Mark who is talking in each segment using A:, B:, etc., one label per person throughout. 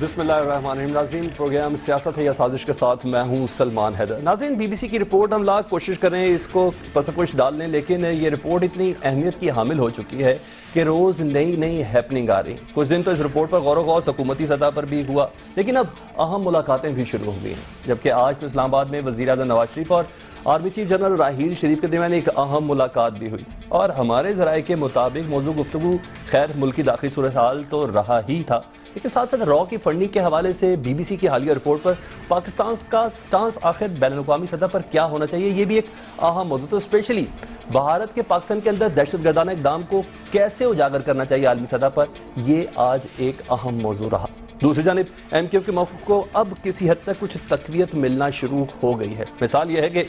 A: بسم اللہ الرحمن الرحیم. ناظرین، پروگرام سیاست ہے یا سازش کے ساتھ میں ہوں سلمان حیدر. ناظرین، بی بی سی کی رپورٹ ہم لاکھ کوشش کر رہے ہیں اس کو پس پش ڈال لیں، لیکن یہ رپورٹ اتنی اہمیت کی حامل ہو چکی ہے کہ روز نئی نئی ہیپننگ آ رہی. کچھ دن تو اس رپورٹ پر غور و غوص حکومتی سطح پر بھی ہوا، لیکن اب اہم ملاقاتیں بھی شروع ہو گئی ہیں. جبکہ آج تو اسلام آباد میں وزیر اعظم نواز شریف اور army chief general Raheel Sharif کے درمیان ایک اہم ملاقات بھی ہوئی، اور ہمارے ذرائع کے مطابق موضوع گفتگو خیر ملک کی داخلی صورتحال تو رہا ہی تھا، لیکن ساتھ ساتھ را کی فنڈنگ کے حوالے سے بی بی سی کی حالیہ رپورٹ پر پاکستان کا سٹانس آخر بین الاقوامی سطح پر کیا ہونا چاہیے، یہ بھی ایک اہم موضوع. تو اسپیشلی بھارت کے پاکستان کے اندر دہشت گردانہ اقدام کو کیسے اجاگر کرنا چاہیے عالمی سطح پر، یہ آج ایک اہم موضوع رہا. دوسری جانب ایم کیو کے موقف کو اب کسی حد تک کچھ تقویت ملنا شروع ہو گئی ہے. مثال یہ ہے کہ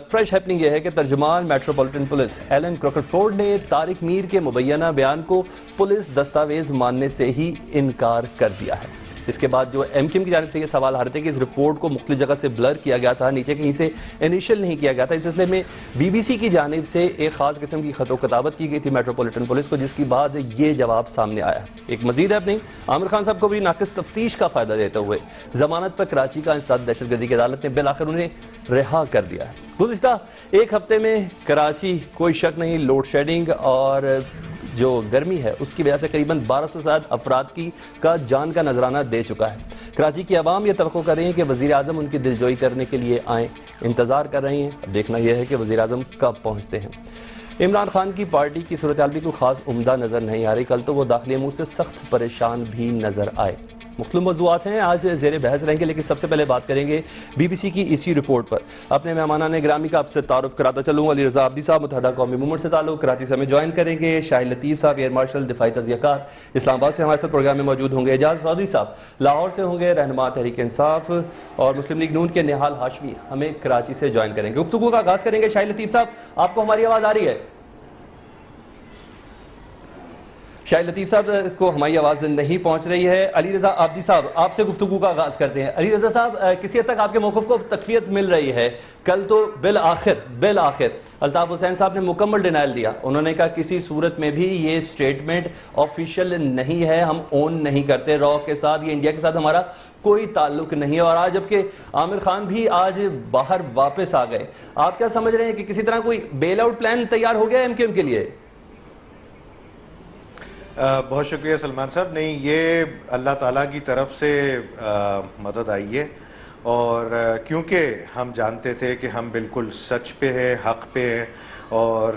A: فریش ہیپننگ یہ ہے کہ ترجمان میٹروپولیٹن پولیس ایلن کروکرفورڈ نے طارق میر کے مبینہ بیان کو پولیس دستاویز ماننے سے ہی انکار کر دیا ہے. اس کے بعد جو ایم کیو کی جانب سے یہ سوال آ رہے تھے کہ اس رپورٹ کو مختلف جگہ سے بلر کیا گیا تھا، نیچے کہیں سے انیشل نہیں کیا گیا تھا. اس سلسلے میں بی بی سی کی جانب سے ایک خاص قسم کی خط و کتابت کی گئی تھی میٹروپولیٹن پولیس کو، جس کی بعد یہ جواب سامنے آیا. ایک مزید ہیپننگ عامر خان صاحب کو بھی ناقص تفتیش کا فائدہ دیتے ہوئے ضمانت پر کراچی کا انسداد دہشت گردی کی عدالت نے بالآخر انہیں رہا کر دیا ہے. گزشتہ ایک ہفتے میں کراچی کوئی شک نہیں لوڈ شیڈنگ اور جو گرمی ہے اس کی وجہ سے قریباً 1200 سے زیادہ افراد کا جان کا نذرانہ دے چکا ہے. کراچی کی عوام یہ توقع کر رہی ہیں کہ وزیر اعظم ان کی دلجوئی کرنے کے لیے آئیں، انتظار کر رہی ہیں. اب دیکھنا یہ ہے کہ وزیر اعظم کب پہنچتے ہیں. عمران خان کی پارٹی کی صورتحال بھی کوئی خاص عمدہ نظر نہیں آ رہی. کل تو وہ داخلی امور سے سخت پریشان بھی نظر آئے. مختلف موضوعات ہیں آج زیر بحث رہیں گے، لیکن سب سے پہلے بات کریں گے بی بی سی کی اسی رپورٹ پر. اپنے مہمانان گرامی کا اب سے تعارف کراتا چلوں. علی رضا عابدی صاحب متحدہ قومی موومنٹ سے تعلق، کراچی سے ہمیں جوائن کریں گے. شاہد لطیف صاحب ایئر مارشل دفاعی تجزیہ کار اسلام آباد سے ہمارے ساتھ پروگرام میں موجود ہوں گے. اعجاز چودھری صاحب لاہور سے ہوں گے، رہنما تحریک انصاف اور مسلم لیگ نون کے نہال ہاشمی ہمیں کراچی سے جوائن کریں گے. گفتگو کا آغاز کریں گے. شاہد لطیف صاحب، آپ کو ہماری آواز آ رہی ہے؟ شاہد لطیف صاحب کو ہماری آواز نہیں پہنچ رہی ہے. علی رضا عابدی صاحب، آپ سے گفتگو کا آغاز کرتے ہیں. علی رضا صاحب، کسی حد تک آپ کے موقف کو تقویت مل رہی ہے. کل تو بالآخر الطاف حسین صاحب نے مکمل ڈینائل دیا. انہوں نے کہا کسی صورت میں بھی یہ سٹیٹمنٹ آفیشیل نہیں ہے، ہم اون نہیں کرتے را کے ساتھ، یہ انڈیا کے ساتھ ہمارا کوئی تعلق نہیں ہے. اور آج جبکہ عامر خان بھی آج باہر واپس آ گئے، آپ کیا سمجھ رہے ہیں کہ کسی طرح کوئی بیل آؤٹ پلان تیار ہو گیا ایم کیو ایم کے لیے؟
B: بہت شکریہ سلمان صاحب. نہیں، یہ اللہ تعالیٰ کی طرف سے مدد آئی ہے، اور کیونکہ ہم جانتے تھے کہ ہم بالکل سچ پہ ہیں، حق پہ ہیں، اور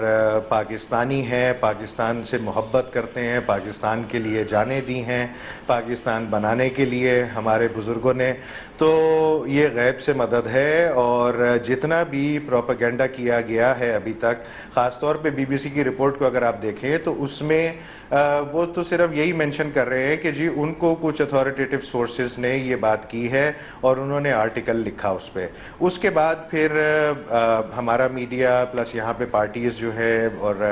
B: پاکستانی ہیں، پاکستان سے محبت کرتے ہیں، پاکستان کے لیے جانیں دی ہیں، پاکستان بنانے کے لیے ہمارے بزرگوں نے. تو یہ غیب سے مدد ہے. اور جتنا بھی پروپیگنڈا کیا گیا ہے ابھی تک، خاص طور پہ بی بی سی کی رپورٹ کو اگر آپ دیکھیں تو اس میں وہ تو صرف یہی مینشن کر رہے ہیں کہ جی ان کو کچھ اتھارٹیٹیو سورسز نے یہ بات کی ہے اور انہوں نے آرٹیکل لکھا اس پہ. اس کے بعد پھر ہمارا میڈیا پلس یہاں پہ پارٹیز جو ہے اور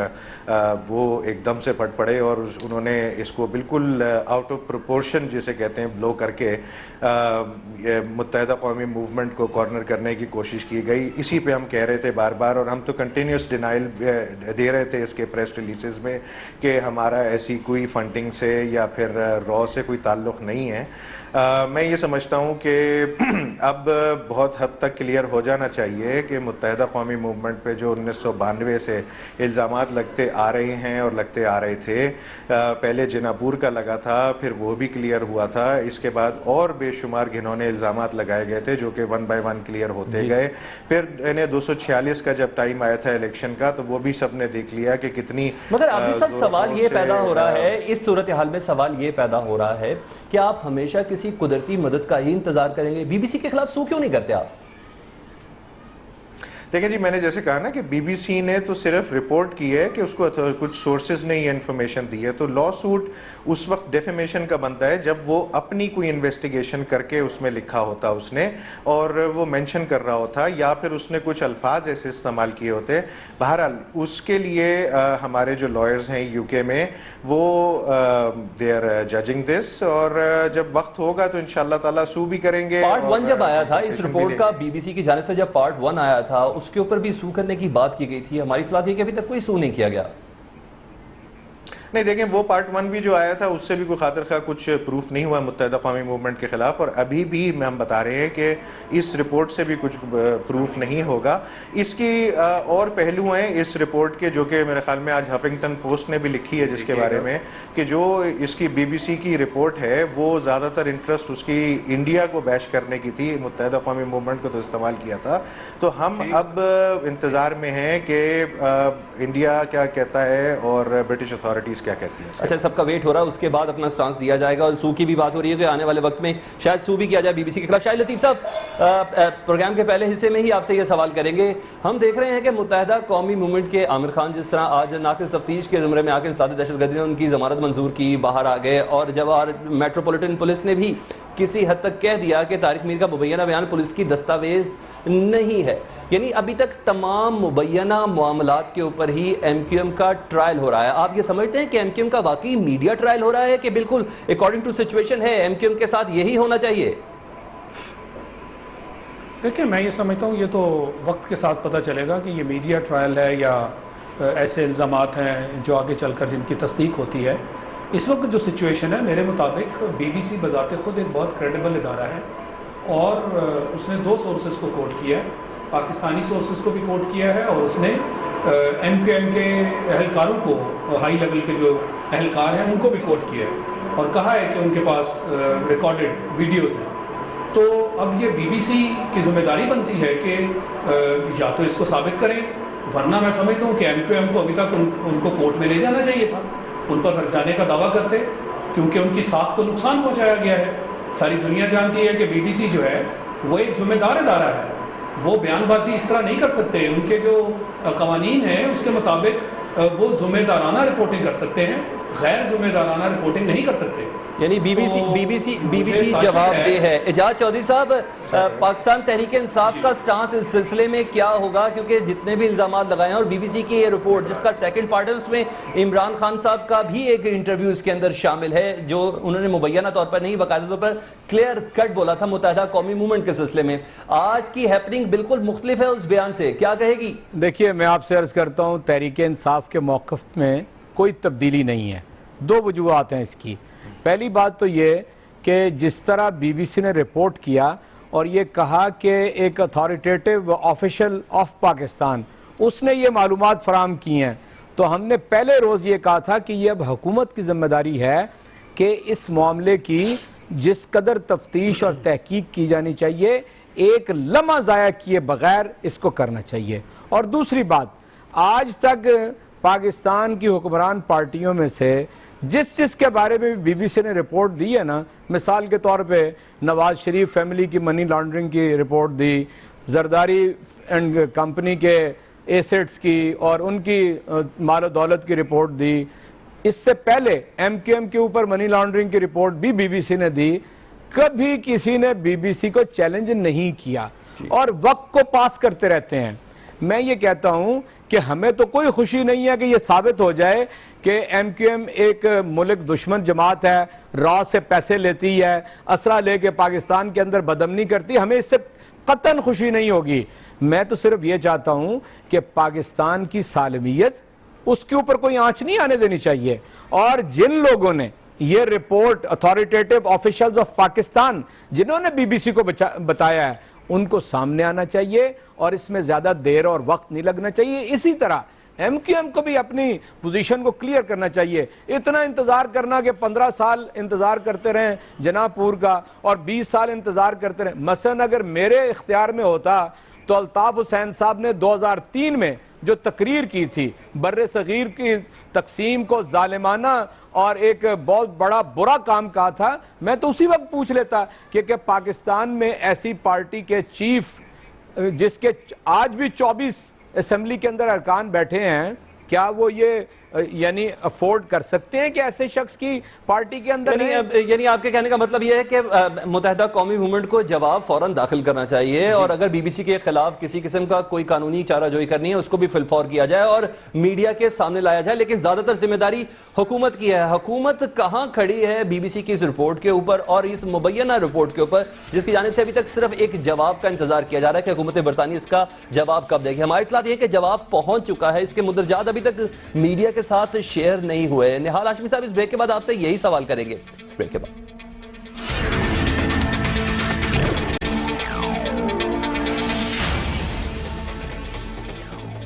B: وہ ایک دم سے پھٹ پڑے اور انہوں نے اس کو بالکل آؤٹ آف پروپورشن جسے کہتے ہیں بلو کر کے متحدہ قومی موومنٹ کو کارنر کرنے کی کوشش کی گئی. اسی پہ ہم کہہ رہے تھے بار بار، اور ہم تو کنٹینیوس ڈینائل دے رہے تھے اس کے پریس ریلیزز میں کہ ہمارا ایسی کوئی فنڈنگ سے یا پھر را سے کوئی تعلق نہیں ہے. میں یہ سمجھتا ہوں کہ اب بہت حد تک کلیئر ہو جانا چاہیے کہ متحدہ قومی موومنٹ پہ جو 1992 سے الزامات لگتے آ رہے ہیں اور لگتے آ رہے تھے، پہلے جناپور کا لگا تھا، پھر وہ بھی کلیئر ہوا تھا، اس کے بعد اور بے شمار گھنونے الزامات لگائے گئے تھے جو کہ ون بائی ون کلیئر ہوتے گئے. پھر انہیں 246 کا جب ٹائم آیا تھا الیکشن کا تو وہ بھی سب نے دیکھ لیا کہ کتنی.
A: مگر ابھی سب سوال یہ پیدا ہو رہا ہے، اس صورتحال میں سوال یہ پیدا ہو رہا ہے کہ آپ ہمیشہ کسی قدرتی مدد کا ہی انتظار کریں گے. بی بی سی کے خلاف سو کیوں نہیں کرتے آپ؟
B: دیکھیں جی، میں نے جیسے کہا نا کہ بی بی سی نے تو صرف رپورٹ کی ہے کہ اس کو کچھ سورسز نے یہ انفارمیشن دی ہے. تو لا سوٹ اس وقت ڈیفیمیشن کا بنتا ہے جب وہ اپنی کوئی انویسٹیگیشن کر کے اس میں لکھا ہوتا اس نے اور وہ مینشن کر رہا ہوتا، یا پھر اس نے کچھ الفاظ ایسے استعمال کیے ہوتے. بہرحال اس کے لیے ہمارے جو لائرز ہیں یو کے میں وہ دے آر ججنگ دس، اور جب وقت ہوگا تو انشاءاللہ تعالیٰ سو بھی کریں گے.
A: پارٹ 1 جب آیا تھا اس رپورٹ کا بی بی سی کی جانب سے، جب پارٹ 1 آیا تھا اس کے اوپر بھی سو کرنے کی بات کی گئی تھی. ہماری اطلاع تھی کہ ابھی تک کوئی سو نہیں کیا گیا.
B: نہیں دیکھیں وہ پارٹ 1 بھی جو آیا تھا اس سے بھی کوئی خاطر خواہ کچھ پروف نہیں ہوا متحدہ قومی موومنٹ کے خلاف، اور ابھی بھی ہم بتا رہے ہیں کہ اس رپورٹ سے بھی کچھ پروف نہیں ہوگا. اس کی اور پہلو ہیں اس رپورٹ کے جو کہ میرے خیال میں آج ہفنگٹن پوسٹ نے بھی لکھی ہے جس کے بارے میں کہ جو اس کی بی بی سی کی رپورٹ ہے وہ زیادہ تر انٹرسٹ اس کی انڈیا کو بیش کرنے کی تھی، متحدہ قومی موومنٹ کو تو استعمال کیا تھا. تو ہم اب انتظار میں ہیں کہ انڈیا کیا کہتا ہے اور برٹش اتھارٹیز کیا کہتی ہیں.
A: اچھا سب کا ویٹ ہو رہا ہے، اس کے بعد اپنا سٹانس دیا جائے گا. اور سو کی بھی بات ہو رہی ہے کہ آنے والے وقت میں شاید سو بھی کیا جائے بی بی سی کے خلاف. شاہد لطیف صاحب پروگرام کے پہلے حصے میں ہی آپ سے یہ سوال کریں گے. ہم دیکھ رہے ہیں کہ متحدہ قومی موومنٹ کے عامر خان جس طرح آج ناقص تفتیش کے زمرے میں آ کے انسداد دہشت گردی نے ان کی ضمانت منظور کی، باہر آ گئے، اور جب میٹروپولیٹن پولیس نے بھی کسی حد تک کہہ دیا کہ طارق میر کا مبینہ بیان پولیس کی دستاویز نہیں ہے. یعنی ابھی تک تمام مبینہ معاملات کے اوپر ہی ایم کیو ایم کا ٹرائل ہو رہا ہے. آپ یہ سمجھتے ہیں کہ ایم کیو ایم کا واقعی میڈیا ٹرائل ہو رہا ہے کہ بالکل اکارڈنگ ٹو سچویشن ہے ایم کیو ایم کے ساتھ یہی ہونا چاہیے؟
C: دیکھیں میں یہ سمجھتا ہوں یہ تو وقت کے ساتھ پتہ چلے گا کہ یہ میڈیا ٹرائل ہے یا ایسے الزامات ہیں جو آگے چل کر جن کی تصدیق ہوتی ہے. اس وقت جو سچویشن ہے میرے مطابق بی بی سی بذات خود ایک بہت کریڈیبل ادارہ ہے، اور اس نے 2 سورسز کو کوٹ کیا ہے، پاکستانی سورسز کو بھی کوٹ کیا ہے، اور اس نے ایم کیو ایم کے اہلکاروں کو، ہائی لیول کے جو اہلکار ہیں ان کو بھی کوٹ کیا ہے اور کہا ہے کہ ان کے پاس ریکارڈڈ ویڈیوز ہیں. تو اب یہ بی بی سی کی ذمہ داری بنتی ہے کہ یا تو اس کو ثابت کریں، ورنہ میں سمجھتا ہوں کہ ایم کیو ایم کو ابھی تک ان کو کورٹ میں لے جانا چاہیے تھا. ان پر ہٹ جانے کا دعویٰ کرتے کیونکہ ان کی ساکھ کو نقصان پہنچایا گیا ہے. ساری دنیا جانتی ہے کہ بی بی سی جو ہے وہ ایک ذمہ دار ادارہ ہے، وہ بیان بازی اس طرح نہیں کر سکتے. ان کے جو قوانین ہیں اس کے مطابق وہ ذمہ دارانہ رپورٹنگ کر سکتے ہیں، غیر ذمہ دارانہ رپورٹنگ نہیں کر سکتے.
A: یعنی بی بی سی جواب دہ ہے. اعجاز چودھری صاحب، پاکستان تحریک انصاف کا سٹانس اس سلسلے میں کیا ہوگا؟ کیونکہ جتنے بھی الزامات لگائے ہیں اور بی بی سی کی یہ رپورٹ جس کا سیکنڈ پارٹ ہے اس میں عمران خان صاحب کا بھی ایک انٹرویو اس کے اندر شامل ہے جو انہوں نے مبینہ طور پر نہیں باقاعدہ طور پر کلیئر کٹ بولا تھا متحدہ قومی موومنٹ کے سلسلے میں. آج کی ہیپننگ بالکل مختلف ہے اس بیان سے، کیا کہے گی؟
D: دیکھیے میں آپ سے عرض کرتا ہوں تحریک انصاف کے موقف میں کوئی تبدیلی نہیں ہے. 2 وجوہات ہیں اس کی. پہلی بات تو یہ کہ جس طرح بی بی سی نے رپورٹ کیا اور یہ کہا کہ ایک اتھارٹیٹیو آفیشل آف پاکستان اس نے یہ معلومات فراہم کی ہیں، تو ہم نے پہلے روز یہ کہا تھا کہ یہ اب حکومت کی ذمہ داری ہے کہ اس معاملے کی جس قدر تفتیش اور تحقیق کی جانی چاہیے ایک لمحہ ضائع کیے بغیر اس کو کرنا چاہیے. اور دوسری بات، آج تک پاکستان کی حکمران پارٹیوں میں سے جس کے بارے میں بی بی سی نے رپورٹ دی ہے نا، مثال کے طور پہ نواز شریف فیملی کی منی لانڈرنگ کی report the, Zardari and company کے ایسٹس کی اور ان کی مال و دولت کی رپورٹ دی. اس سے پہلے ایم کیو ایم کے اوپر منی لانڈرنگ کی رپورٹ بھی بی بی سی نے دی. کبھی کسی نے بی بی سی کو چیلنج نہیں کیا اور وقت کو پاس کرتے رہتے ہیں. میں یہ کہتا ہوں کہ ہمیں تو کوئی خوشی نہیں ہے کہ یہ ثابت ہو جائے کہ ایم کیو ایم ایک ملک دشمن جماعت ہے، را سے پیسے لیتی ہے، اسرہ لے کے پاکستان کے اندر بدامنی کرتی. ہمیں اس سے قطعاً خوشی نہیں ہوگی. میں تو صرف یہ چاہتا ہوں کہ پاکستان کی سالمیت اس کے اوپر کوئی آنچ نہیں آنے دینی چاہیے. اور جن لوگوں نے یہ report authoritative officials of Pakistan جنہوں نے بی بی سی کو بتایا ہے ان کو سامنے آنا چاہیے اور اس میں زیادہ دیر اور وقت نہیں لگنا چاہیے. اسی طرح ایم کیو ایم کو بھی اپنی پوزیشن کو کلیئر کرنا چاہیے. اتنا انتظار کرنا کہ 15 سال انتظار کرتے رہیں جناب پور کا اور 20 سال انتظار کرتے رہیں. مثلا اگر میرے اختیار میں ہوتا تو الطاف حسین صاحب نے 2003 میں جو تقریر کی تھی بر صغیر کی تقسیم کو ظالمانہ اور ایک بہت بڑا برا کام کہا تھا، میں تو اسی وقت پوچھ لیتا کہ پاکستان میں ایسی پارٹی کے چیف جس کے آج بھی 24 اسمبلی کے اندر ارکان بیٹھے ہیں، کیا وہ یہ یعنی افورڈ کر سکتے ہیں کہ ایسے شخص کی پارٹی کے اندر
A: یعنی آپ کے کہنے کا مطلب یہ ہے کہ متحدہ قومی موومنٹ کو جواب فوراً داخل کرنا چاہیے اور اگر بی بی سی کے خلاف کسی قسم کا کوئی قانونی چارہ جوئی کرنی ہے اس کو بھی فل فور کیا جائے اور میڈیا کے سامنے لایا جائے. لیکن زیادہ تر ذمہ داری حکومت کی ہے. حکومت کہاں کھڑی ہے بی بی سی کی اس رپورٹ کے اوپر اور اس مبینہ رپورٹ کے اوپر جس کی جانب سے ابھی تک صرف ایک جواب کا انتظار کیا جا رہا ہے کہ حکومت برطانیہ اس کا جواب کب دے گی؟ ہماری اطلاع یہ ہے کہ جواب پہنچ چکا ہے. اس کے مندرجات ابھی تک میڈیا کے کے ساتھ شیئر نہیں ہوئے. نہال ہاشمی صاحب اس بریک کے بعد آپ سے یہی سوال کریں گے. بریک کے بعد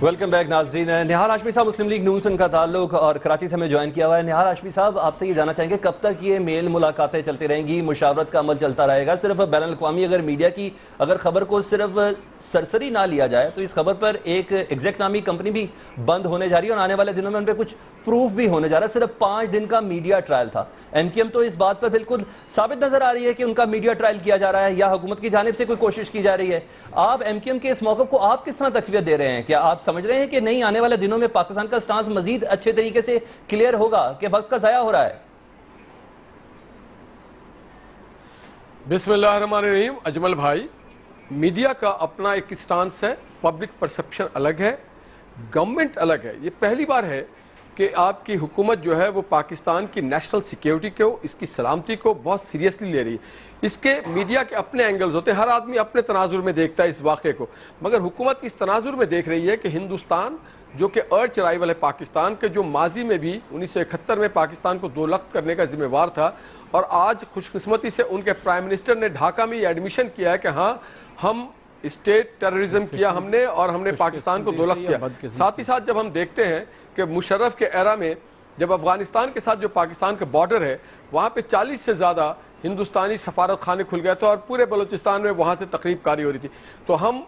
A: ویلکم بیک ناظرین. نہال ہاشمی صاحب مسلم لیگ نون سے ان کا تعلق اور کراچی سے ہمیں جوائن کیا ہوا ہے. نہال ہاشمی صاحب آپ سے یہ جاننا چاہیں گے کب تک یہ میل ملاقاتیں چلتی رہیں گی, مشاورت کا عمل چلتا رہے گا؟ صرف بین الاقوامی اگر میڈیا کی اگر خبر کو صرف سرسری نہ لیا جائے تو اس خبر پر ایک ایگزیکٹ نامی کمپنی بھی بند ہونے جا رہی ہے اور آنے والے دنوں میں ان پہ کچھ پروف بھی ہونے جا رہا ہے. صرف 5 دن کا میڈیا ٹرائل تھا. ایم کیو ایم تو اس بات پر بالکل ثابت نظر آ رہی ہے کہ ان کا میڈیا ٹرائل کیا جا رہا ہے یا حکومت کی جانب سے کوئی کوشش کی جا رہی ہے. آپ ایم کیو ایم کے اس موقف کو آپ کس طرح تقویت دے رہے ہیں؟ کیا آپ سمجھ رہے ہیں کہ نہیں آنے والے دنوں میں پاکستان کا سٹانس مزید اچھے طریقے سے کلیئر ہوگا کہ وقت کا ضائع ہو رہا ہے؟
E: بسم اللہ الرحمن الرحیم. اجمل بھائی, میڈیا کا اپنا ایک سٹانس ہے, پبلک پرسپشن الگ ہے, گورنمنٹ الگ ہے. یہ پہلی بار ہے کہ آپ کی حکومت جو ہے وہ پاکستان کی نیشنل سیکیورٹی کو, اس کی سلامتی کو بہت سیریسلی لے رہی ہے. اس کے میڈیا کے اپنے اینگلز ہوتے ہیں, ہر آدمی اپنے تناظر میں دیکھتا ہے اس واقعے کو, مگر حکومت اس تناظر میں دیکھ رہی ہے کہ ہندوستان جو کہ ارچ رائیول ہے پاکستان کے, جو ماضی میں بھی 1971 میں پاکستان کو 2 لخت کرنے کا ذمہ وار تھا, اور آج خوش قسمتی سے ان کے پرائم منسٹر نے ڈھاکہ میں یہ ایڈمیشن کیا ہے کہ ہاں ہم اسٹیٹ ٹیررزم کیا ہم نے, اور ہم نے پاکستان کو 2 لخت کیا. ساتھ ہی ساتھ جب ہم دیکھتے ہیں کہ مشرف کے ایرا میں جب افغانستان کے ساتھ جو پاکستان کا بارڈر ہے وہاں پہ 40 سے زیادہ ہندوستانی سفارت خانے کھل گئے تھے اور پورے بلوچستان میں وہاں سے تقریب کاری ہو رہی تھی. تو ہم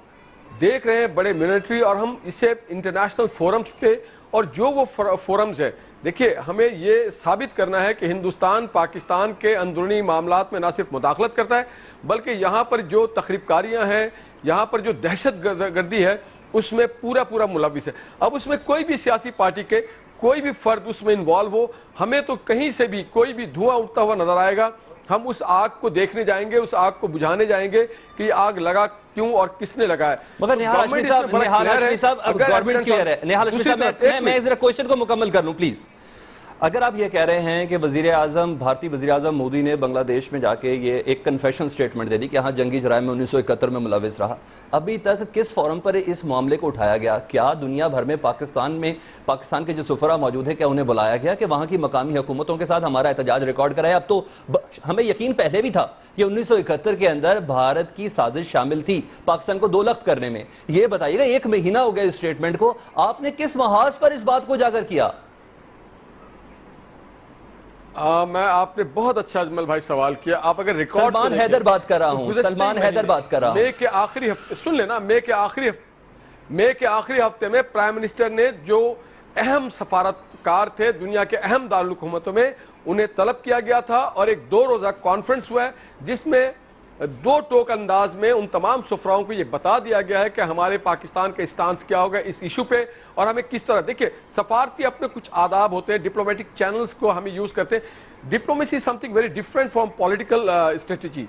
E: دیکھ رہے ہیں بڑے ملٹری, اور ہم اسے انٹرنیشنل فورمز پہ, اور جو وہ فورمز ہے, دیکھیے ہمیں یہ ثابت کرنا ہے کہ ہندوستان پاکستان کے اندرونی معاملات میں نہ صرف مداخلت کرتا ہے بلکہ یہاں پر جو تخریب کاریاں ہیں, یہاں پر جو دہشت گردی ہے, اس میں پورا ملوث ہے. اب اس میں کوئی بھی سیاسی پارٹی کے کوئی بھی فرد اس میں انوالو ہو, ہمیں تو کہیں سے بھی کوئی بھی دھواں اٹھتا ہوا نظر آئے گا, ہم اس آگ کو دیکھنے جائیں گے, اس آگ کو بجھانے جائیں گے کہ یہ آگ لگا کیوں اور کس نے لگایا.
A: مگر نہال ہاشمی صاحب گورنمنٹ کلیئر ہے. نہال ہاشمی صاحب میں ذرا کوشچن کو مکمل کر لوں پلیز. اگر آپ یہ کہہ رہے ہیں کہ بھارتی وزیر اعظم مودی نے بنگلہ دیش میں جا کے یہ ایک کنفیشن سٹیٹمنٹ دے دی کہ ہاں جنگی جرائم میں 1971 میں ملوث رہا, ابھی تک کس فورم پر اس معاملے کو اٹھایا گیا؟ کیا دنیا بھر میں پاکستان کے جو سفراء موجود ہیں کیا انہیں بلایا گیا کہ وہاں کی مقامی حکومتوں کے ساتھ ہمارا احتجاج ریکارڈ کرائے؟ اب تو ہمیں یقین پہلے بھی تھا کہ 1971 کے اندر بھارت کی سازش شامل تھی پاکستان کو 2 لخت کرنے میں. یہ بتائیے گا 1 مہینہ ہو گیا اس سٹیٹمنٹ کو, آپ نے کس محاذ پر اس بات کو اجاگر کیا؟
E: میں آپ نے بہت اچھا اجمل بھائی سوال کیا. آپ اگر ریکارڈ
A: سلمان حیدر بات کر رہا ہوں, سلمان حیدر بات کر رہا ہوں.
E: مئی کے آخری ہفتے سن لینا, مئی کے آخری ہفتے میں پرائم منسٹر نے جو اہم سفارتکار تھے دنیا کے اہم دارالحکومتوں میں, انہیں طلب کیا گیا تھا اور ایک 2 روزہ کانفرنس ہوا ہے جس میں 2 ٹوک انداز میں ان تمام سفراؤں کو یہ بتا دیا گیا ہے کہ ہمارے پاکستان کا اسٹانس کیا ہوگا اس ایشو پہ, اور ہمیں کس طرح. دیکھیں سفارتی اپنے کچھ آداب ہوتے ہیں, ڈپلومیٹک چینلز کو ہمیں یوز کرتے ہیں. Diplomacy some thing very different from political strategy.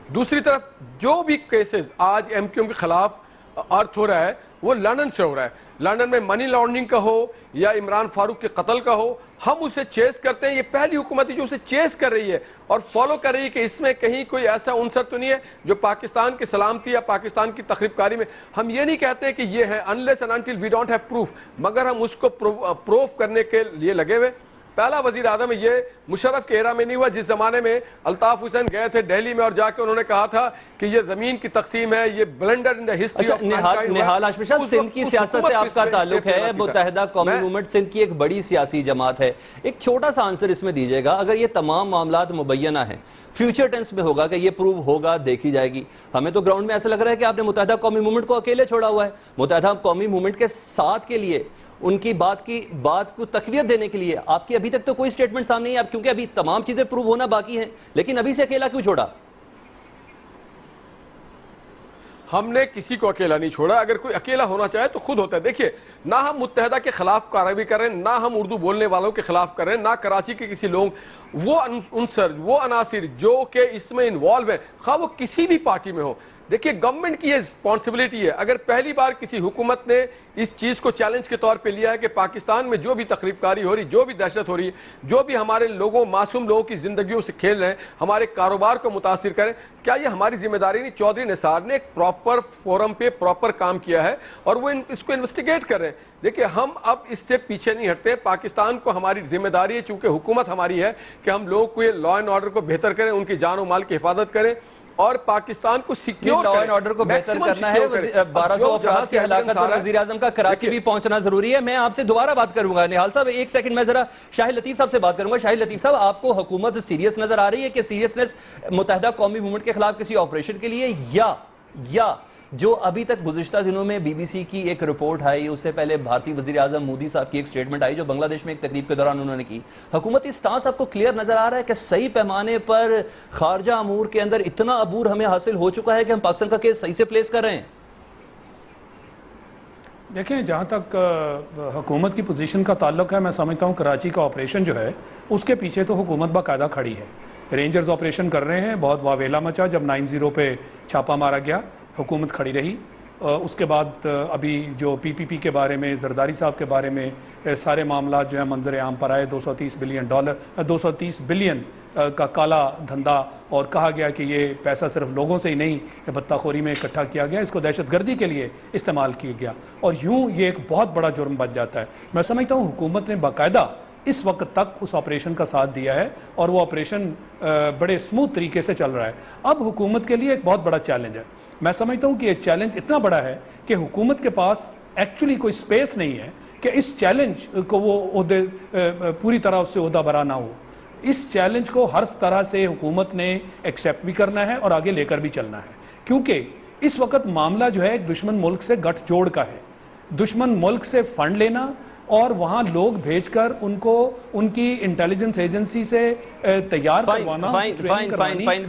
E: دوسری طرف جو بھی کیسز آج ایم کیو ایم کے خلاف ارتھ ہو رہا ہے وہ لندن سے ہو رہا ہے. لندن میں منی لانڈرنگ کا ہو یا عمران فاروق کے قتل کا ہو, ہم اسے چیز کرتے ہیں. یہ پہلی حکومت ہے جو اسے چیز کر رہی ہے اور فالو کر رہی ہے کہ اس میں کہیں کوئی ایسا عنصر تو نہیں ہے جو پاکستان کی سلامتی یا پاکستان کی تخریب کاری میں. ہم یہ نہیں کہتے کہ یہ ہے unless and until we don't have proof, مگر ہم اس کو پروف کرنے کے لیے لگے ہوئے. پہلا وزیر اعظم یہ مشرف کے ایرا میں نہیں ہوا جس زمانے میں الطاف حسین گئے تھے دہلی میں اور جا کے انہوں نے کہا تھا کہ یہ زمین کی تقسیم ہے, یہ blunder in the history of mankind.
A: Nihal Hashmi صاحب سندھ کی سیاست سے آپ کا تعلق ہے, متحدہ قومی موومنٹ سندھ کی ایک بڑی سیاسی جماعت ہے. ایک چھوٹا سا آنسر اس میں دیجیے گا, اگر یہ تمام معاملات مبینہ ہیں, فیوچر ٹینس میں ہوگا کہ یہ پروو ہوگا, دیکھی جائے گی. ہمیں تو گراؤنڈ میں ایسا لگ رہا ہے کہ آپ نے متحدہ قومی موومنٹ کو اکیلے چھوڑا ہوا ہے. متحدہ قومی موومنٹ کے ساتھ کے لیے ان کی بات کو تقویت دینے کے لیے آپ کی ابھی تک تو کوئی سٹیٹمنٹ سامنے نہیں ہے, کیونکہ ابھی تمام چیزیں پروو ہونا باقی ہیں, لیکن ابھی سے اکیلا کیوں چھوڑا؟
E: ہم نے کسی کو اکیلا نہیں چھوڑا. اگر کوئی اکیلا ہونا چاہے تو خود ہوتا ہے. دیکھیے نہ ہم متحدہ کے خلاف کارروائی کر رہے ہیں, نہ ہم اردو بولنے والوں کے خلاف کر رہے ہیں, نہ کراچی کے کسی لوگ, وہ عنصر وہ عناصر جو کہ اس میں انوالو ہیں خواہ وہ کسی بھی پارٹی میں ہو. دیکھیے گورنمنٹ کی یہ رسپانسبلٹی ہے. اگر پہلی بار کسی حکومت نے اس چیز کو چیلنج کے طور پہ لیا ہے کہ پاکستان میں جو بھی تخریب کاری ہو رہی, جو بھی دہشت ہو رہی ہے, جو بھی ہمارے لوگوں معصوم لوگوں کی زندگیوں سے کھیل رہے ہیں, ہمارے کاروبار کو متاثر کریں, کیا یہ ہماری ذمہ داری نہیں؟ چودھری نثار نے ایک پراپر فورم پہ پراپر کام کیا ہے اور وہ اس کو انویسٹیگیٹ کر رہے ہیں. دیکھیں ہم اب اس سے پیچھے نہیں ہٹتے. پاکستان کو ہماری ذمہ داری ہے, چونکہ حکومت ہماری ہے, کہ ہم لوگوں کو یہ لا اینڈ آرڈر کو بہتر کریں, ان کی جان و مال کی حفاظت کریں اور پاکستان کو سیکیور
A: لا اینڈ آرڈر کو بہتر کرنا ہے. 1200 افراد کی ہلاکت پر وزیر اعظم کا کراچی بھی پہنچنا ضروری ہے. میں آپ سے دوبارہ بات کروں گا. نہال صاحب ایک سیکنڈ میں ذرا شاہد لطیف صاحب سے بات کروں گا. شاہد لطیف صاحب, آپ کو حکومت سیریس نظر آ رہی ہے کہ سیریسنس متحدہ قومی موومنٹ کے خلاف کسی آپریشن کے لیے, یا جو ابھی تک گزشتہ دنوں میں بی بی سی کی ایک رپورٹ آئی, اس سے پہلے بھارتی وزیر اعظم مودی صاحب کی ایک سٹیٹمنٹ آئی جو بنگلہ دیش میں ایک تقریب کے دوران انہوں نے کی, حکومتی سٹانس آپ کو کلیئر نظر آ رہا ہے کہ صحیح پیمانے پر خارجہ امور کے اندر اتنا عبور ہمیں حاصل ہو چکا ہے کہ ہم پاکستان کا کیس صحیح سے پلیس کر رہے ہیں؟
C: دیکھیں, جہاں تک حکومت کی پوزیشن کا تعلق ہے, میں سمجھتا ہوں کراچی کا آپریشن جو ہے اس کے پیچھے تو حکومت باقاعدہ کھڑی ہے. رینجرز آپریشن کر رہے ہیں, بہت واویلا مچا جب 90 پہ چھاپا مارا گیا, حکومت کھڑی رہی. اس کے بعد ابھی جو پی پی پی کے بارے میں, زرداری صاحب کے بارے میں سارے معاملات جو ہیں منظر عام پر آئے, $230 بلین کا کالا دھندا, اور کہا گیا کہ یہ پیسہ صرف لوگوں سے ہی نہیں بتہ خوری میں اکٹھا کیا گیا, اس کو دہشت گردی کے لیے استعمال کیا گیا, اور یوں یہ ایک بہت بڑا جرم بن جاتا ہے. میں سمجھتا ہوں حکومت نے باقاعدہ اس وقت تک اس آپریشن کا ساتھ دیا ہے اور وہ آپریشن بڑے اسموتھ طریقے سے چل رہا ہے. اب حکومت کے لیے ایک بہت بڑا چیلنج ہے. میں سمجھتا ہوں کہ یہ چیلنج اتنا بڑا ہے کہ حکومت کے پاس ایکچولی کوئی سپیس نہیں ہے کہ اس چیلنج کو وہ پوری طرح اس سے عہدہ برا نہ ہو. اس چیلنج کو ہر طرح سے حکومت نے ایکسیپٹ بھی کرنا ہے اور آگے لے کر بھی چلنا ہے, کیونکہ اس وقت معاملہ جو ہے ایک دشمن ملک سے گٹھ جوڑ کا ہے. دشمن ملک سے فنڈ لینا اور وہاں لوگ بھیج کر ان کو ان کی انٹیلیجنس ایجنسی سے تیار کروانا,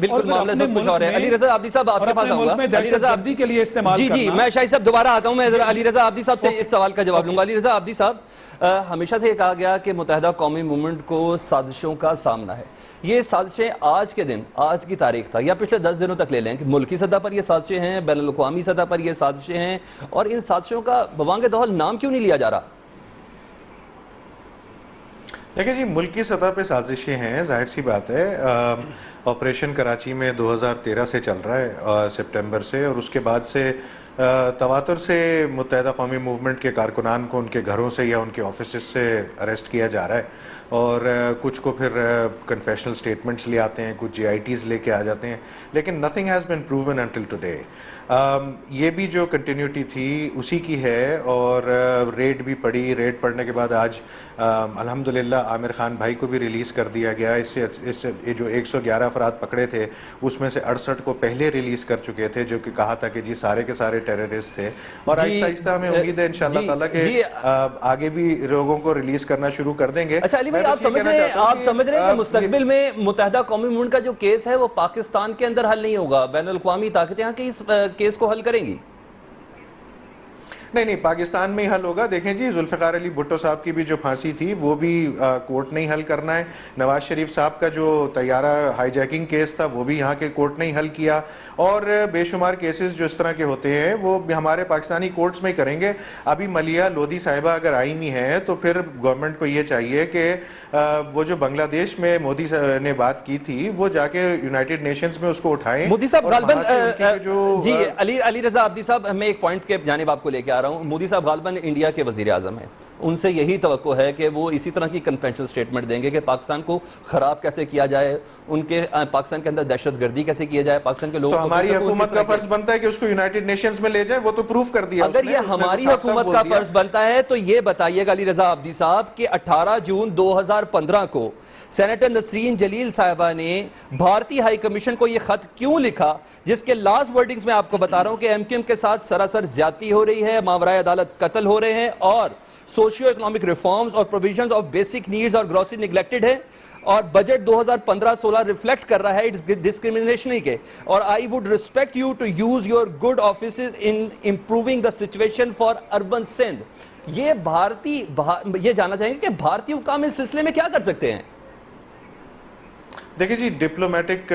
A: بالکل معاملہ سب کچھ اور ہے. علی رضا عابدی صاحب آپ کے پاس آؤں گا. علی رضا عابدی
C: کے لیے استعمال
A: جی جی میں شاہد صاحب دوبارہ آتا ہوں. میں علی رضا عابدی صاحب سے اس سوال کا جواب لوں گا. علی رضا عابدی صاحب, ہمیشہ سے یہ کہا گیا کہ متحدہ قومی موومنٹ کو سازشوں کا سامنا ہے. یہ سازشیں آج کے دن, آج کی تاریخ تھا یا پچھلے 10 دنوں تک لے لیں کہ ملکی سطح پر یہ سازشیں ہیں, بین الاقوامی سطح پر یہ سازشیں ہیں, اور ان سازشوں کا بوانگ دہل نام کیوں نہیں لیا جا رہا؟
B: دیکھیں جی, ملکی سطح پہ سازشیں ہیں, ظاہر سی بات ہے. آپریشن کراچی میں 2013 سے چل رہا ہے, سپٹمبر سے, اور اس کے بعد سے تواتر سے متحدہ قومی موومنٹ کے کارکنان کو ان کے گھروں سے یا ان کے آفیسز سے اریسٹ کیا جا رہا ہے, اور کچھ کو پھر کنفیشنل سٹیٹمنٹس لے آتے ہیں, کچھ جی آئی ٹیز لے کے آ جاتے ہیں, لیکن nothing has been proven until today. یہ بھی جو کنٹینیوٹی تھی اسی کی ہے, اور ریڈ بھی پڑی. ریڈ پڑنے کے بعد آج الحمدللہ عامر خان بھائی کو بھی ریلیز کر دیا گیا. اس سے جو 111 افراد پکڑے تھے اس میں سے 68 کو پہلے ریلیز کر چکے تھے, جو کہ کہا تھا کہ جی سارے کے سارے ٹیررسٹ تھے. اور آہستہ آہستہ ہمیں امید ہے انشاءاللہ تعالیٰ کہ آگے بھی لوگوں کو ریلیز کرنا شروع کر دیں گے.
A: اچھا علی بھائی, آپ سمجھ رہے ہیں کہ مستقبل میں متحدہ قومی موومنٹ کا جو کیس ہے وہ پاکستان کے اندر حل نہیں ہوگا, بین الاقوامی طاقتیں یہاں کی اس کیس کو حل کریں گی؟
B: نہیں, پاکستان میں ہی حل ہوگا. دیکھیں جی, ذوالفقار علی بھٹو صاحب کی بھی جو پھانسی تھی وہ بھی کورٹ نے ہی حل کرنا ہے. نواز شریف صاحب کا جو طیارہ ہائی جیکنگ کیس تھا وہ بھی یہاں کے کورٹ نے ہی حل کیا, اور بے شمار کیسز جو اس طرح کے ہوتے ہیں وہ ہمارے پاکستانی کورٹس میں کریں گے. ابھی ملیہ لودھی صاحبہ اگر آئی نہیں ہے تو پھر گورنمنٹ کو یہ چاہیے کہ وہ جو بنگلہ دیش میں مودی نے بات کی تھی وہ جا کے یونائٹڈ نیشنز میں اس کو اٹھائیں.
A: مودی صاحب غالباً جی علی رضا عابدی صاحب, میں ایک پوائنٹ کے جانب آپ کو لے کے آ رہا ہوں. مودی صاحب غالباً انڈیا کے وزیر اعظم ہیں, ان سے یہی توقع ہے کہ وہ اسی طرح کی کنفیشنل سٹیٹمنٹ دیں گے کہ پاکستان کو خراب کیسے کیا جائے, ان کے پاکستان کے اندر دہشت گردی کیسے کیا جائے, پاکستان کے لوگوں کو.
B: ہماری حکومت کا فرض بنتا ہے کہ اس کو یونائٹڈ نیشنز میں لے جائیں, وہ تو پروف کر دیا.
A: اگر یہ ہماری حکومت کا فرض بنتا ہے تو یہ بتائیے گا علی رضا عابدی صاحب کہ 18 جون 2015 کو سینیٹر نسرین جلیل صاحبہ نے بھارتی ہائی کمیشن کو یہ خط کیوں لکھا جس کے لاسٹ ورڈنگز میں آپ کو بتا رہا ہوں کہ ایم کیو ایم کے ساتھ سراسر زیادتی ہو رہی ہے, ماورائے عدالت قتل ہو رہے ہیں, اور سوشیو اکنامک ریفارمز اور پروویژنز آف بیسک نیڈز اور گروسری نگلیکٹڈ ہے, اور بجٹ 2015-16 ریفلیکٹ کر رہا ہے ڈسکریمنیشن کے. اور I would respect you to use your good offices in improving the situation for urban Sindh. یہ یہ جاننا چاہیں گے کہ بھارتی حکام اس سلسلے میں کیا کر سکتے ہیں؟
B: دیکھیں جی, ڈپلومیٹک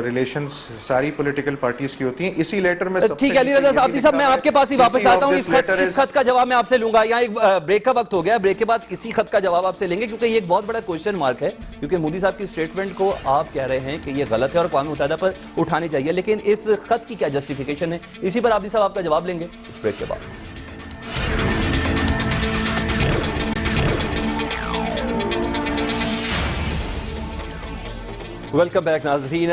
B: ریلیشنز ساری پولیٹیکل پارٹیز کی ہوتی ہیں. اسی لیٹر میں
A: ٹھیک ہے علی رضا عابدی صاحب, میں آپ کے پاس ہی واپس آتا ہوں. اس خط کا جواب میں آپ سے لوں گا. یہاں ایک بریک کا وقت ہو گیا, بریک کے بعد اسی خط کا جواب آپ سے لیں گے, کیونکہ یہ ایک بہت بڑا کوشچن مارک ہے, کیونکہ مودی صاحب کی سٹیٹمنٹ کو آپ کہہ رہے ہیں کہ یہ غلط ہے اور اقوام متحدہ پر اٹھانی چاہیے, لیکن اس خط کی کیا جسٹیفیکیشن ہے, اسی پر عابدی صاحب آپ کا جواب لیں گے اس بریک کے بعد. ویلکم بیک ناظرین.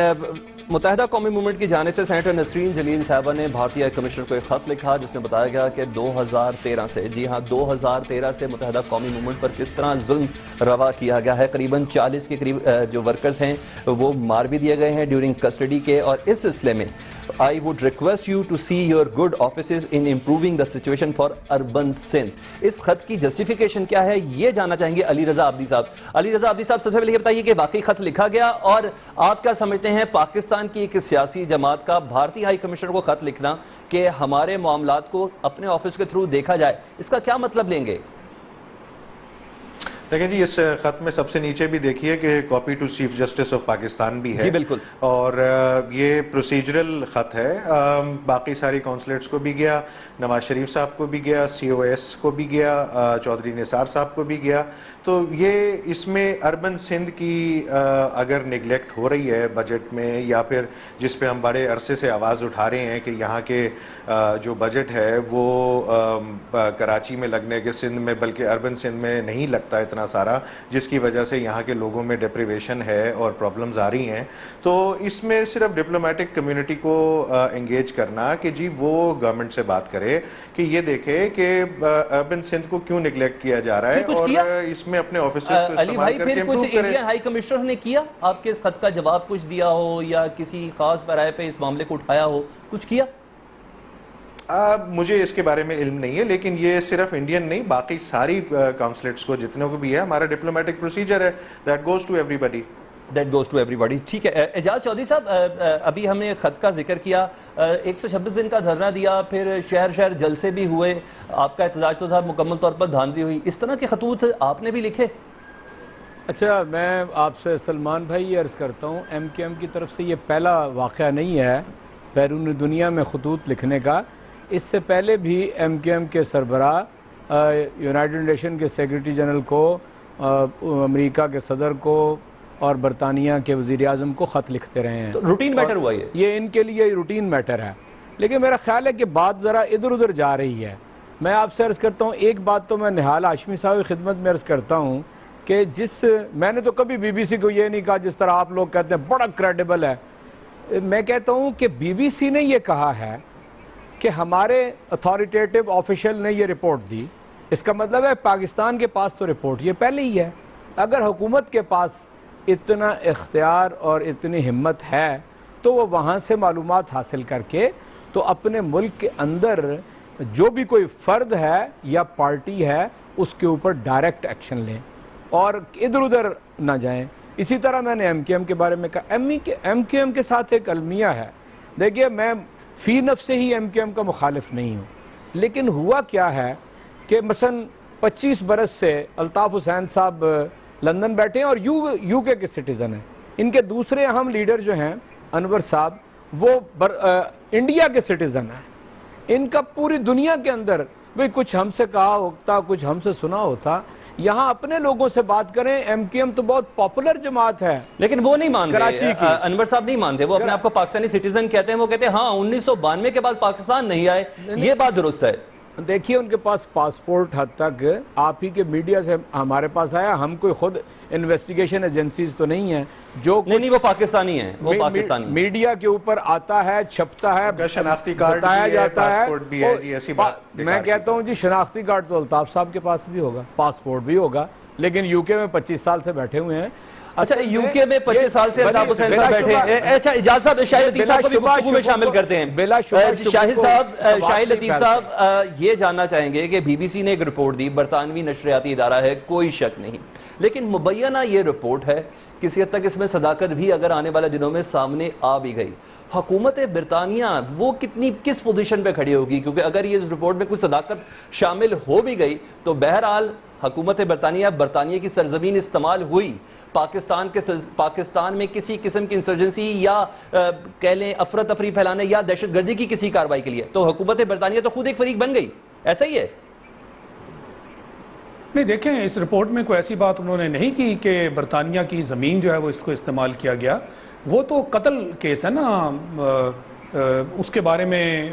A: متحدہ قومی موومنٹ کی جانب سے سینیٹر نسرین جلیل صاحبہ نے بھارتی ہائی کمشنر کو ایک خط لکھا جس میں بتایا گیا کہ 2013 سے 2013 سے متحدہ قومی موومنٹ پر کس طرح ظلم روا کیا گیا ہے. قریباً 40 کے قریب جو ورکرز ہیں وہ مار بھی دیے گئے ہیں ڈیورنگ کسٹڈی کے, اور اس سلسلے میں I would request you to see your good offices in improving the situation for urban Sindh. اس خط کی جسٹیفیکیشن کیا ہے یہ جاننا چاہیں گے علی رضا عابدی صاحب. علی رضا عابدی صاحب, سب سے پہلے یہ بتائیے کہ واقعی خط لکھا گیا, اور آپ کیا سمجھتے ہیں پاکستان کی ایک سیاسی جماعت کا بھارتی ہائی کمشنر کو خط لکھنا کہ ہمارے معاملات کو اپنے آفس کے تھرو دیکھا جائے, اس کا کیا مطلب لیں گے؟
B: دیکھیں جی, اس خط میں سب سے نیچے بھی دیکھیے کہ copy to chief justice of Pakistan بھی ہے.
A: جی بالکل.
B: اور یہ پروسیجرل خط ہے, باقی ساری کونسلیٹس کو بھی گیا, نواز شریف صاحب کو بھی گیا, COS کو بھی گیا, چودھری نثار صاحب کو بھی گیا. تو یہ اس میں اربن سندھ کی اگر نگلیکٹ ہو رہی ہے بجٹ میں, یا پھر جس پہ ہم بڑے عرصے سے آواز اٹھا رہے ہیں کہ یہاں کے جو بجٹ ہے وہ کراچی میں لگنے کے سندھ میں بلکہ اربن سندھ میں نہیں لگتا اتنا سارا, جس کی وجہ سے یہاں کے لوگوں میں ڈپریویشن ہے اور پرابلمز آ رہی ہیں. تو اس میں صرف ڈپلومیٹک کمیونٹی کو انگیج کرنا کہ جی وہ گورنمنٹ سے بات کرے کہ یہ دیکھے کہ اربن سندھ کو کیوں نگلیکٹ کیا جا رہا ہے, اور اس میں اپنے آفیسرز کو استعمال کر کے امپروو کرے.
A: انڈین ہائی کمشنر نے کیا آپ کے اس خط کا جواب کچھ دیا ہو یا کسی خاص پیرائے پہ اس معاملے کو اٹھایا ہو, کچھ کیا؟
B: مجھے اس کے بارے میں علم نہیں ہے, لیکن یہ صرف انڈین نہیں, باقی ساری کونسلیٹس کو جتنے کو بھی ہے, ہمارا ڈپلومیٹک پروسیجر ہے, that goes to everybody.
A: That goes to everybody. ٹھیک ہے. اعجاز چودھری صاحب, ابھی ہم نے خط کا ذکر کیا, 126 دن کا دھرنا دیا, پھر شہر شہر جلسے بھی ہوئے, آپ کا احتجاج تو تھا, مکمل طور پر دھاندلی ہوئی, اس طرح کے خطوط آپ نے بھی لکھے؟
D: اچھا, میں آپ سے سلمان بھائی یہ عرض کرتا ہوں, MKM کی طرف سے یہ پہلا واقعہ نہیں ہے بیرون دنیا میں خطوط لکھنے کا. اس سے پہلے بھی MKM کے سربراہ یونائیٹڈ نیشن کے سیکریٹری جنرل کو, امریکہ کے صدر کو اور برطانیہ کے وزیر اعظم کو خط لکھتے رہے ہیں.
A: روٹین میٹر ہوا
D: یہ ان کے لیے روٹین میٹر ہے, لیکن میرا خیال ہے کہ بات ذرا ادھر ادھر جا رہی ہے. میں آپ سے عرض کرتا ہوں, ایک بات تو میں نہال ہاشمی صاحب کی خدمت میں عرض کرتا ہوں کہ میں نے تو کبھی BBC کو یہ نہیں کہا جس طرح آپ لوگ کہتے ہیں بڑا کریڈیبل ہے. میں کہتا ہوں کہ BBC نے یہ کہا ہے کہ ہمارے اتھارٹیٹیو آفیشل نے یہ رپورٹ دی, اس کا مطلب ہے پاکستان کے پاس تو رپورٹ یہ پہلے ہی ہے. اگر حکومت کے پاس اتنا اختیار اور اتنی ہمت ہے تو وہ وہاں سے معلومات حاصل کر کے تو اپنے ملک کے اندر جو بھی کوئی فرد ہے یا پارٹی ہے اس کے اوپر ڈائریکٹ ایکشن لیں اور ادھر ادھر نہ جائیں. اسی طرح میں نے MKM کے بارے میں کہا, MKM کے ساتھ ایک المیہ ہے. دیکھیے, میں فی نفس سے ہی MKM کا مخالف نہیں ہوں, لیکن ہوا کیا ہے کہ مثلا 25 برس سے الطاف حسین صاحب لندن بیٹھے ہیں اور UK کے سٹیزن ہیں. ان کے دوسرے اہم لیڈر جو ہیں انور صاحب, وہ انڈیا کے سٹیزن ہیں. ان کا پوری دنیا کے اندر بھئی کچھ ہم سے کہا ہوتا, کچھ ہم سے سنا ہوتا. یہاں اپنے لوگوں سے بات کریں. MKM تو بہت پاپولر جماعت ہے,
A: لیکن وہ نہیں مانتے,
D: کراچی کی
A: انور صاحب نہیں مانتے, وہ اپنے آپ کو پاکستانی سٹیزن کہتے ہیں. وہ کہتے ہیں ہاں 1992 کے بعد پاکستان نہیں آئے, یہ بات درست ہے.
D: دیکھیے, ان کے پاس پاسپورٹ حد تک آپ ہی کے میڈیا سے ہمارے پاس آیا, ہم کوئی خود انویسٹیگیشن ایجنسیز تو نہیں ہیں جو
A: نہیں وہ پاکستانی ہیں, وہ پاکستانی
D: میڈیا کے اوپر آتا ہے, چھپتا ہے,
B: شناختی کارڈ
D: بتایا جاتا ہے,
B: پاسپورٹ بھی ہے جی, ایسی بات.
D: میں کہتا ہوں جی شناختی کارڈ تو الطاف صاحب کے پاس بھی ہوگا, پاسپورٹ بھی ہوگا, لیکن UK میں 25 سال سے بیٹھے ہوئے ہیں.
A: اچھا, UK میں 25 سال سے الطاف حسین صاحب بیٹھے ہیں. اچھا, اجاز صاحب, شاہد لطیف صاحب کو بھی گفتگو میں شامل کرتے ہیں. شاہد لطیف صاحب یہ جاننا چاہیں گے کہ BBC نے ایک رپورٹ دی, برطانوی نشریاتی ادارہ ہے, کوئی شک نہیں, لیکن مبینہ یہ رپورٹ ہے, کسی حد تک اس میں صداقت بھی اگر آنے والے دنوں میں سامنے آ بھی گئی, حکومت برطانیہ وہ کس پوزیشن پہ کھڑی ہوگی؟ کیونکہ اگر یہ اس رپورٹ میں کچھ صداقت شامل ہو بھی گئی تو بہرحال حکومت برطانیہ کی سرزمین استعمال ہوئی, پاکستان میں کسی قسم کی انسرجنسی یا کہہ لیں افراتفری پھیلانے یا دہشت گردی کی کسی کارروائی کے لیے, تو حکومت برطانیہ تو خود ایک فریق بن گئی. ایسا ہی ہے؟
C: نہیں, دیکھیں, اس رپورٹ میں کوئی ایسی بات انہوں نے نہیں کی کہ برطانیہ کی زمین جو ہے وہ اس کو استعمال کیا گیا. وہ تو قتل کیس ہے نا, اس کے بارے میں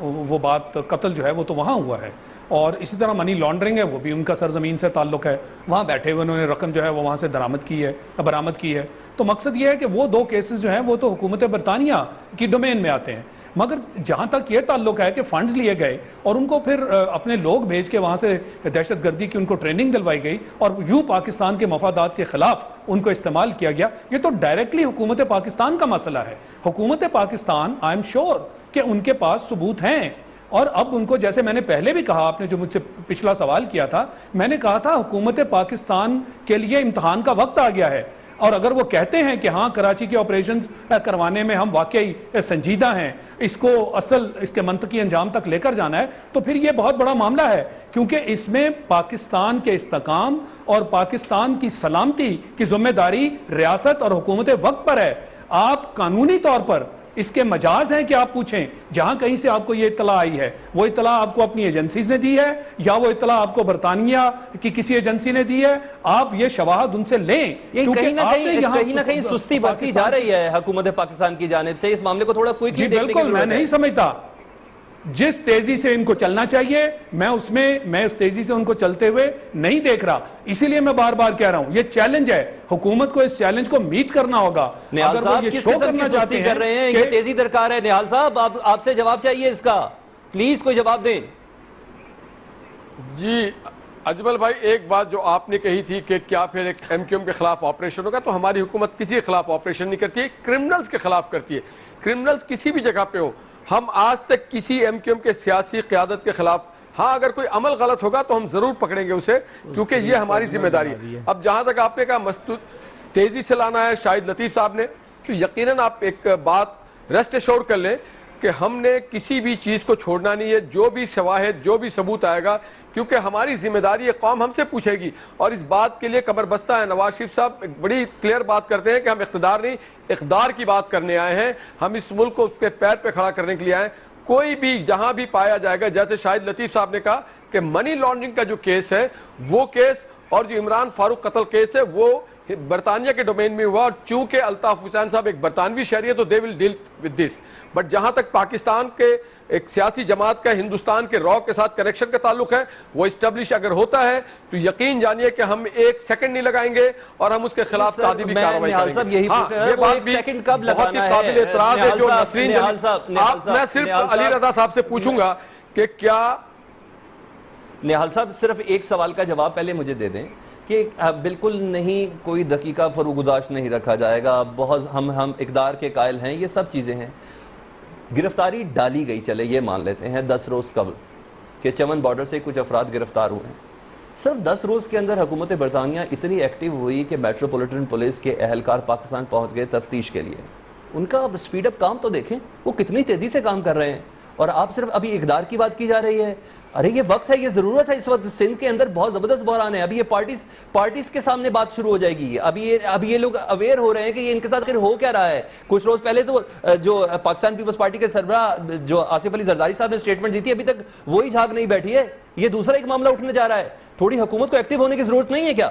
C: وہ بات, قتل جو ہے وہ تو وہاں ہوا ہے. اور اسی طرح منی لانڈرنگ ہے وہ بھی ان کا سرزمین سے تعلق ہے, وہاں بیٹھے ہوئے انہوں نے رقم جو ہے وہ وہاں سے برآمد کی ہے. تو مقصد یہ ہے کہ وہ 2 کیسز جو ہیں وہ تو حکومت برطانیہ کی ڈومین میں آتے ہیں, مگر جہاں تک یہ تعلق ہے کہ فنڈز لیے گئے اور ان کو پھر اپنے لوگ بھیج کے وہاں سے دہشت گردی کی ان کو ٹریننگ دلوائی گئی اور یوں پاکستان کے مفادات کے خلاف ان کو استعمال کیا گیا, یہ تو ڈائریکٹلی حکومت پاکستان کا مسئلہ ہے. حکومت پاکستان آئی ایم شیور کہ ان کے پاس ثبوت ہیں, اور اب ان کو, جیسے میں نے پہلے بھی کہا, آپ نے جو مجھ سے پچھلا سوال کیا تھا, میں نے کہا تھا حکومت پاکستان کے لیے امتحان کا وقت آ گیا ہے, اور اگر وہ کہتے ہیں کہ ہاں کراچی کے آپریشنز کروانے میں ہم واقعی سنجیدہ ہیں, اس کو اس کے منطقی انجام تک لے کر جانا ہے, تو پھر یہ بہت بڑا معاملہ ہے, کیونکہ اس میں پاکستان کے استحکام اور پاکستان کی سلامتی کی ذمہ داری ریاست اور حکومت وقت پر ہے. آپ قانونی طور پر اس کے مجاز ہیں کہ آپ پوچھیں جہاں کہیں سے آپ کو یہ اطلاع آئی ہے, وہ اطلاع آپ کو اپنی ایجنسیز نے دی ہے یا وہ اطلاع آپ کو برطانیہ کی کسی ایجنسی نے دی ہے, آپ یہ شواہد ان سے لیں.
A: کہیں نہ کہیں سستی برتی جا رہی ہے حکومت پاکستان کی جانب سے, اس معاملے کو تھوڑا کوئکلی دیکھنے کی ضرورت ہے.
C: بالکل, میں نہیں سمجھتا جس تیزی سے ان کو چلنا چاہیے میں اس تیزی سے ان کو چلتے ہوئے نہیں دیکھ رہا. اسی لیے میں بار بار کہہ رہا ہوں یہ چیلنج ہے, حکومت کو اس چیلنج کو میٹ کرنا ہوگا.
A: نہال صاحب کس قسم کی سستی کر رہے ہیں, یہ تیزی درکار ہے. نہال صاحب آپ سے جواب چاہیے اس کا, پلیز کوئی جواب دیں.
E: جی اجمل بھائی, ایک بات جو آپ نے کہی تھی کہ کیا پھر ایک ایم کیو ایم کے خلاف آپریشن ہوگا, تو ہماری حکومت کسی کے خلاف آپریشن نہیں کرتی ہے, کرمنلز کے خلاف کرتی ہے. کرمنلز کسی بھی جگہ پہ ہو, ہم آج تک کسی ایم کیو ایم کے سیاسی قیادت کے خلاف, ہاں اگر کوئی عمل غلط ہوگا تو ہم ضرور پکڑیں گے اسے, کیونکہ یہ ہماری ذمہ داری ہے. اب جہاں تک آپ نے کہا مسدود تیزی سے لانا ہے شاہد لطیف صاحب نے, تو یقیناً آپ ایک بات ریسٹ ایشور کر لیں کہ ہم نے کسی بھی چیز کو چھوڑنا نہیں ہے, جو بھی شواہد جو بھی ثبوت آئے گا, کیونکہ ہماری ذمہ داری ہے, قوم ہم سے پوچھے گی. اور اس بات کے لیے کمر بستہ ہے. نواز شریف صاحب ایک بڑی کلیئر بات کرتے ہیں کہ ہم اقتدار نہیں اقدار کی بات کرنے آئے ہیں, ہم اس ملک کو اس کے پیر پہ کھڑا کرنے کے لیے آئے ہیں. کوئی بھی جہاں بھی پایا جائے گا, جیسے شاہد لطیف صاحب نے کہا کہ منی لانڈرنگ کا جو کیس ہے وہ کیس, اور جو عمران فاروق قتل کیس ہے وہ برطانیہ کے ڈومین میں ہوا, اور چونکہ الطاف حسین صاحب ایک برطانوی شہری ہے تو they will deal with this. But جہاں تک پاکستان کے ایک سیاسی جماعت کا ہندوستان کے را کے ساتھ کنیکشن کا تعلق ہے, وہ اسٹیبلش اگر ہوتا ہے تو یقین جانیے کہ ہم 1 سیکنڈ نہیں لگائیں گے اور ہم اس کے خلاف تعدیبی کارروائی کریں گے. یہ بات بھی بہت ہی قابل اعتراض ہے جو نسرین جلیل. میں صرف علی رضا صاحب سے پوچھوں گا کہ کیا
A: نہال صاحب صرف ایک سوال کا جواب پہلے مجھے دے دیں کہ بالکل نہیں کوئی دقیقہ فروگداشت نہیں رکھا جائے گا, بہت ہم اقدار کے قائل ہیں, یہ سب چیزیں ہیں. گرفتاری ڈالی گئی, چلے یہ مان لیتے ہیں 10 روز قبل کہ چمن بارڈر سے کچھ افراد گرفتار ہوئے ہیں. صرف 10 روز کے اندر حکومت برطانیہ اتنی ایکٹیو ہوئی کہ میٹروپولیٹن پولیس کے اہلکار پاکستان پہنچ گئے تفتیش کے لیے. ان کا سپیڈ اپ کام تو دیکھیں, وہ کتنی تیزی سے کام کر رہے ہیں, اور آپ صرف ابھی اقدار کی بات کی جا رہی ہے. ارے یہ وقت ہے, یہ ضرورت ہے. اس وقت سندھ کے اندر بہت زبردست بحران ہے. ابھی یہ پارٹیز کے سامنے بات شروع ہو جائے گی. ابھی یہ لوگ اویئر ہو رہے ہیں کہ یہ ان کے ساتھ ہو کیا رہا ہے. کچھ روز پہلے تو جو پاکستان پیپلز پارٹی کے سربراہ جو آصف علی زرداری صاحب نے اسٹیٹمنٹ دی تھی, ابھی تک وہی جھاگ نہیں بیٹھی ہے. یہ دوسرا ایک معاملہ اٹھنے جا رہا ہے. تھوڑی حکومت کو ایکٹیو ہونے کی ضرورت نہیں ہے کیا؟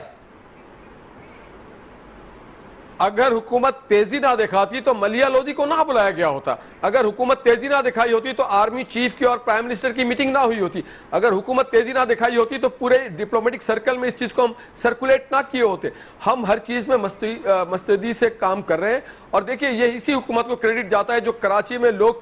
E: اگر حکومت تیزی نہ دکھاتی تو ملیہ لودھی کو نہ بلایا گیا ہوتا. اگر حکومت تیزی نہ دکھائی ہوتی تو آرمی چیف کی اور پرائم منسٹر کی میٹنگ نہ ہوئی ہوتی. اگر حکومت تیزی نہ دکھائی ہوتی تو پورے ڈپلومیٹک سرکل میں اس چیز کو ہم سرکولیٹ نہ کیے ہوتے. ہم ہر چیز میں مستعدی سے کام کر رہے ہیں. اور دیکھیں یہ اسی حکومت کو کریڈٹ جاتا ہے جو کراچی میں لوگ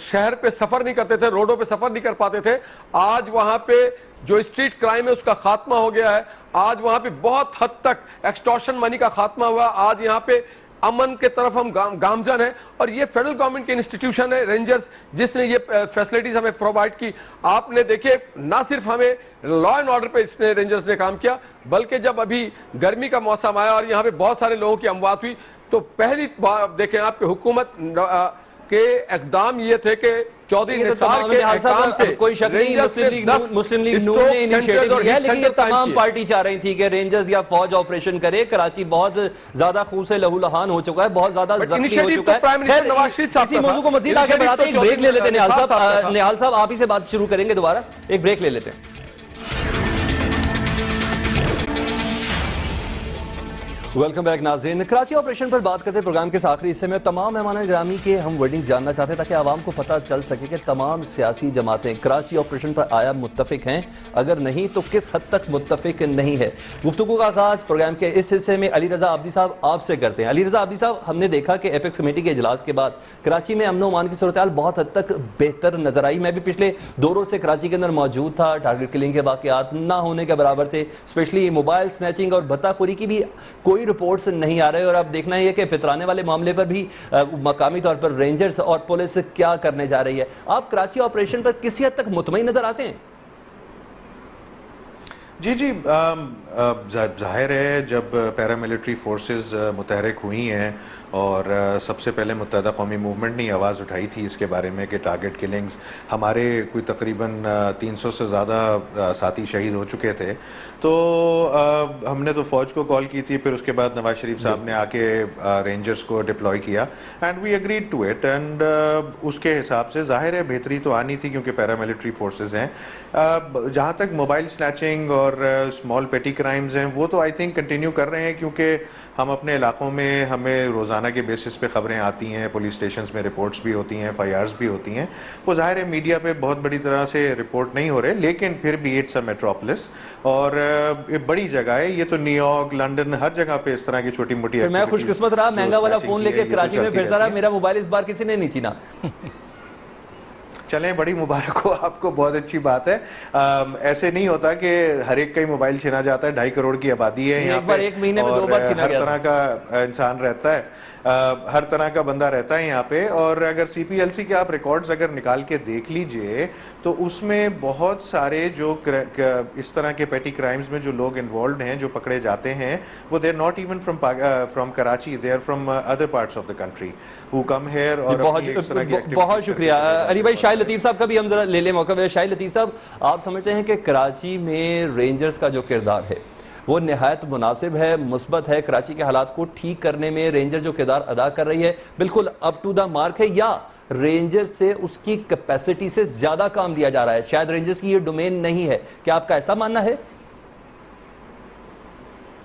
E: شہر پہ سفر نہیں کرتے تھے, روڈوں پہ سفر نہیں کر پاتے تھے. آج وہاں پہ جو اسٹریٹ کرائم ہے اس کا خاتمہ ہو گیا ہے. آج وہاں پہ بہت حد تک ایکسٹورشن منی کا خاتمہ ہوا. آج یہاں پہ امن کے طرف ہم گامزن ہیں. اور یہ فیڈرل گورنمنٹ کے انسٹیٹیوشن ہے رینجرز, جس نے یہ فیسلٹیز ہمیں پرووائڈ کی. آپ نے دیکھے نہ صرف ہمیں لا اینڈ آرڈر پہ اس نے رینجرز نے کام کیا, بلکہ جب ابھی گرمی کا موسم آیا اور یہاں پہ بہت سارے لوگوں کی اموات ہوئی تو پہلی بار دیکھیں آپ کی حکومت کے اقدام یہ تھے کہ چودھری نثار کے احکام پہ
A: کوئی شک نہیں مسلم لیگ نون نے انیشیٹو لیا, لیکن یہ تمام پارٹی چاہ رہی تھی کہ رینجرز یا فوج آپریشن کرے. کراچی بہت زیادہ خون سے لہو لہان ہو چکا ہے, بہت زیادہ زخمی ہو چکا ہے. اسی موضوع کو مزید آگے بڑھاتے ہیں, ایک بریک لے لیتے ہیں. نہال صاحب آپ ہی سے بات شروع کریں گے دوبارہ, ایک بریک لے لیتے ہیں. ویلکم بیک ناظرین. کراچی آپریشن پر بات کرتے پروگرام کے اس آخری حصے میں تمام مہمان گرامی کے ہم ورڈنگ جاننا چاہتے ہیں تاکہ عوام کو پتہ چل سکے کہ تمام سیاسی جماعتیں کراچی آپریشن پر آیا متفق ہیں, اگر نہیں تو کس حد تک متفق نہیں ہے. گفتگو کا آغاز پروگرام کے اس حصے میں علی رضا عابدی صاحب آپ سے کرتے ہیں. علی رضا عابدی صاحب, ہم نے دیکھا کہ ایپیکس کمیٹی کے اجلاس کے بعد کراچی میں امن و امان کی صورتحال بہت حد تک بہتر نظر آئی. میں بھی پچھلے 2 روز سے کراچی کے اندر موجود تھا. ٹارگٹ کلنگ کے واقعات نہ ہونے کے برابر تھے, اسپیشلی موبائل سنیچنگ اور بھتہ خوری کی بھی کوئی رپورٹس نہیں آ رہے, اور اب دیکھنا یہ کہ فطرانے والے معاملے پر بھی مقامی طور پر رینجرز اور پولیس کیا کرنے جا رہی ہے. آپ کراچی آپریشن پر کسی حد تک مطمئن نظر آتے ہیں؟
B: جی ظاہر ہے جب پیراملٹری فورسز متحرک ہوئی ہیں اور سب سے پہلے متحدہ قومی موومنٹ نے آواز اٹھائی تھی اس کے بارے میں کہ ٹارگٹ کلنگز, ہمارے کوئی تقریباً 300 سے زیادہ ساتھی شہید ہو چکے تھے, تو ہم نے تو فوج کو کال کی تھی, پھر اس کے بعد نواز شریف صاحب نے آ کے رینجرز کو ڈپلوائے کیا and we agreed to it, and اس کے حساب سے ظاہر ہے بہتری تو آنی تھی کیونکہ پیراملٹری فورسز ہیں. جہاں تک موبائل سنیچنگ اور اسمال پیٹی کرائمز ہیں وہ تو آئی تھنک کنٹینیو کر رہے ہیں, کیونکہ ہم اپنے علاقوں میں ہمیں روزانہ کے بیسس پہ خبریں آتی ہیں, پولیس اسٹیشنز میں رپورٹس بھی ہوتی ہیں, FIRs بھی ہوتی ہیں. وہ ظاہر ہے میڈیا پہ بہت بڑی طرح سے رپورٹ نہیں ہو رہے, لیکن پھر بھی اٹس اے میٹروپولس اور بڑی جگہ ہے یہ تو. نیو یارک, لنڈن, ہر جگہ پہ اس طرح کی چھوٹی موٹی.
A: میں خوش قسمت رہا, مہنگا والا فون لے کے کراچی میں پھرتا رہا, میرا موبائل اس بار کسی نے نہیں چھینا.
B: چلیں بڑی مبارک ہو آپ کو, بہت اچھی بات ہے. ایسے نہیں ہوتا کہ ہر ایک کا ہی موبائل چھینا جاتا ہے, 2.5 کروڑ کی آبادی ہے یہاں پہ,
A: ایک مہینے میں 2 بار چھینا گیا,
B: ہر طرح کا انسان رہتا ہے, ہر طرح کا بندہ رہتا ہے یہاں پہ. اور اگر CPLC کے آپ ریکارڈز اگر نکال کے دیکھ لیجئے تو اس میں بہت سارے جو اس طرح کے پیٹی کرائمز میں جو لوگ انوالوڈ ہیں, جو پکڑے جاتے ہیں, وہ they are not even from Karachi, they are from other parts of the country who come here. اور
A: بہت شکریہ علی بھائی. شاہد لطیف صاحب کا بھی ہم ذرا لے لیں موقع. شاہد لطیف صاحب, آپ سمجھتے ہیں کہ کراچی میں رینجرز کا جو کردار ہے وہ نہایت مناسب ہے, مثبت ہے, کراچی کے حالات کو ٹھیک کرنے میں رینجر جو کردار ادا کر رہی ہے بالکل اپ ٹو دا مارک ہے, یا رینجر سے اس کی کیپیسٹی سے زیادہ کام دیا جا رہا ہے, شاید رینجرز کی یہ ڈومین نہیں ہے؟ کیا آپ کا ایسا ماننا ہے؟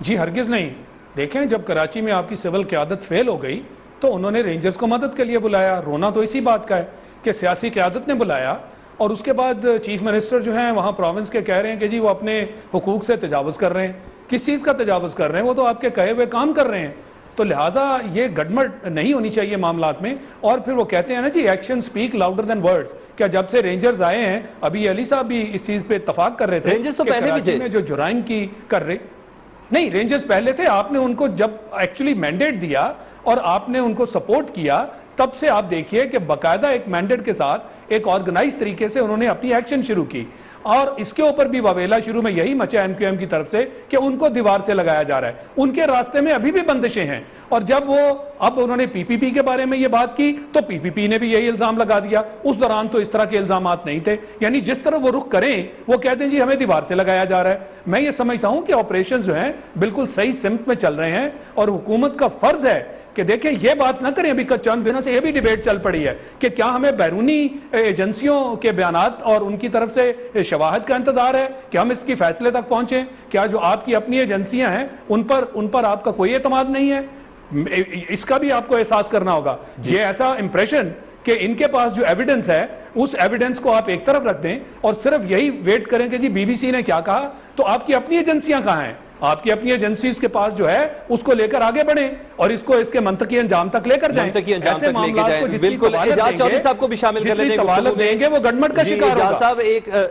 C: جی ہرگز نہیں. دیکھیں جب کراچی میں آپ کی سول قیادت فیل ہو گئی تو انہوں نے رینجرز کو مدد کے لیے بلایا. رونا تو اسی بات کا ہے کہ سیاسی قیادت نے بلایا, اور اس کے بعد چیف منسٹر جو ہیں وہاں پروونس کے کہہ رہے ہیں کہ جی وہ اپنے حقوق سے تجاوز کر رہے ہیں. کس چیز کا تجاوز کر رہے ہیں؟ وہ تو آپ کے کہے ہوئے کام کر رہے ہیں. تو لہٰذا یہ گڑمٹ نہیں ہونی چاہیے معاملات میں. اور پھر وہ کہتے ہیں نا جی action speak louder than words. کیا جب سے رینجرز آئے ہیں, ابھی علی صاحب بھی اس چیز پہ اتفاق کر رہے تھے کہ کراچی میں جو جرائم کی کر رہے, نہیں رینجرز پہلے تھے, آپ نے ان کو جب ایکچولی مینڈیٹ دیا اور آپ نے ان کو سپورٹ کیا, تب سے آپ دیکھیے کہ باقاعدہ ایک مینڈیٹ کے ساتھ ایک آرگنائز طریقے سے انہوں نے اپنی ایکشن شروع کی. اور اس کے اوپر بھی واویلا شروع میں یہی مچا MQM کی طرف سے کہ ان کو دیوار سے لگایا جا رہا ہے. ان کے راستے میں ابھی بھی بندشیں ہیں, اور جب وہ اب انہوں نے PPP کے بارے میں یہ بات کی تو PPP نے بھی یہی الزام لگا دیا. اس دوران تو اس طرح کے الزامات نہیں تھے. یعنی جس طرح وہ رخ کریں وہ کہتے ہیں جی ہمیں دیوار سے لگایا جا رہا ہے. میں یہ سمجھتا ہوں کہ آپریشن جو ہیں بالکل صحیح سمت میں چل رہے ہیں, اور حکومت کا فرض ہے کہ دیکھیں یہ بات نہ کریں. ابھی چند دنوں سے یہ بھی ڈیبیٹ چل پڑی ہے کہ کیا ہمیں بیرونی ایجنسیوں کے بیانات اور ان کی طرف سے شواہد کا انتظار ہے کہ ہم اس کی فیصلے تک پہنچیں؟ کیا جو آپ کی اپنی ایجنسیاں ہیں ان پر آپ کا کوئی اعتماد نہیں ہے؟ اس کا بھی آپ کو احساس کرنا ہوگا. یہ ایسا امپریشن کہ ان کے پاس جو ایویڈنس ہے اس ایویڈنس کو آپ ایک طرف رکھ دیں اور صرف یہی ویٹ کریں کہ جی BBC نے کیا کہا, تو آپ کی اپنی ایجنسیاں کہاں ہیں؟ آپ کی اپنی ایجنسیز کے پاس جو ہے اس کو لے کر آگے بڑھیں اور اس کو اس کے منطقی انجام تک لے کر جائیں. ایسے معاملات کو جتنی
A: اجاز چودھری صاحب کو بھی شامل کر لیتے ہیں
C: دیں گے وہ گڑمٹ کا شکار ہوگا.
A: اجاز صاحب,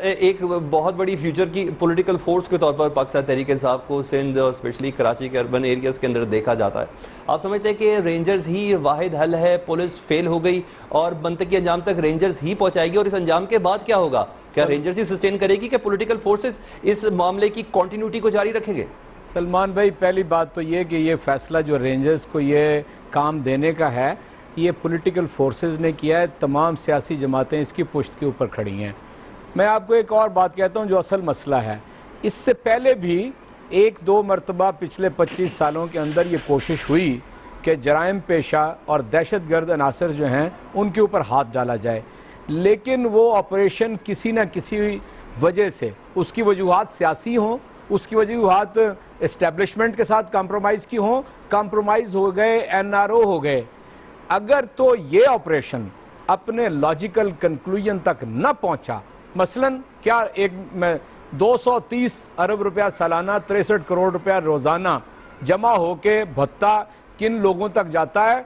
A: ایک بہت بڑی فیوچر کی پولیٹیکل فورس کے طور پر پاکستان تحریک انصاف کو سندھ اور اسپیشلی کراچی کے اربن ایریاز کے اندر دیکھا جاتا ہے. آپ سمجھتے ہیں کہ رینجرز ہی واحد حل ہے؟ پولیس فیل ہو گئی اور منطقی انجام تک رینجرز ہی پہنچائے گی, اور اس انجام کے بعد کیا ہوگا؟ کیا رینجرز ہی سسٹین کرے گی کہ پولیٹیکل فورسز اس معاملے کی کنٹینیوٹی کو جاری رکھیں گے؟
D: سلمان بھائی, پہلی بات تو یہ کہ یہ فیصلہ جو رینجرز کو یہ کام دینے کا ہے یہ پولیٹیکل فورسز نے کیا ہے. تمام سیاسی جماعتیں اس کی پشت کے اوپر کھڑی ہیں. میں آپ کو ایک اور بات کہتا ہوں جو اصل مسئلہ ہے. اس سے پہلے بھی 1-2 مرتبہ پچھلے 25 سالوں کے اندر یہ کوشش ہوئی کہ جرائم پیشہ اور دہشت گرد عناصر جو ہیں ان کے اوپر ہاتھ ڈالا جائے, لیکن وہ آپریشن کسی نہ کسی وجہ سے, اس کی وجوہات سیاسی ہوں, اس کی وجوہات اسٹیبلشمنٹ کے ساتھ کمپرومائز کی ہوں، کمپرومائز ہو گئے، NRO ہو گئے. اگر تو یہ آپریشن اپنے لاجیکل کنکلوژن تک نہ پہنچا، مثلاً کیا 230 ارب روپیہ سالانہ 63 کروڑ روپیہ روزانہ جمع ہو کے بھتہ کن لوگوں تک جاتا ہے،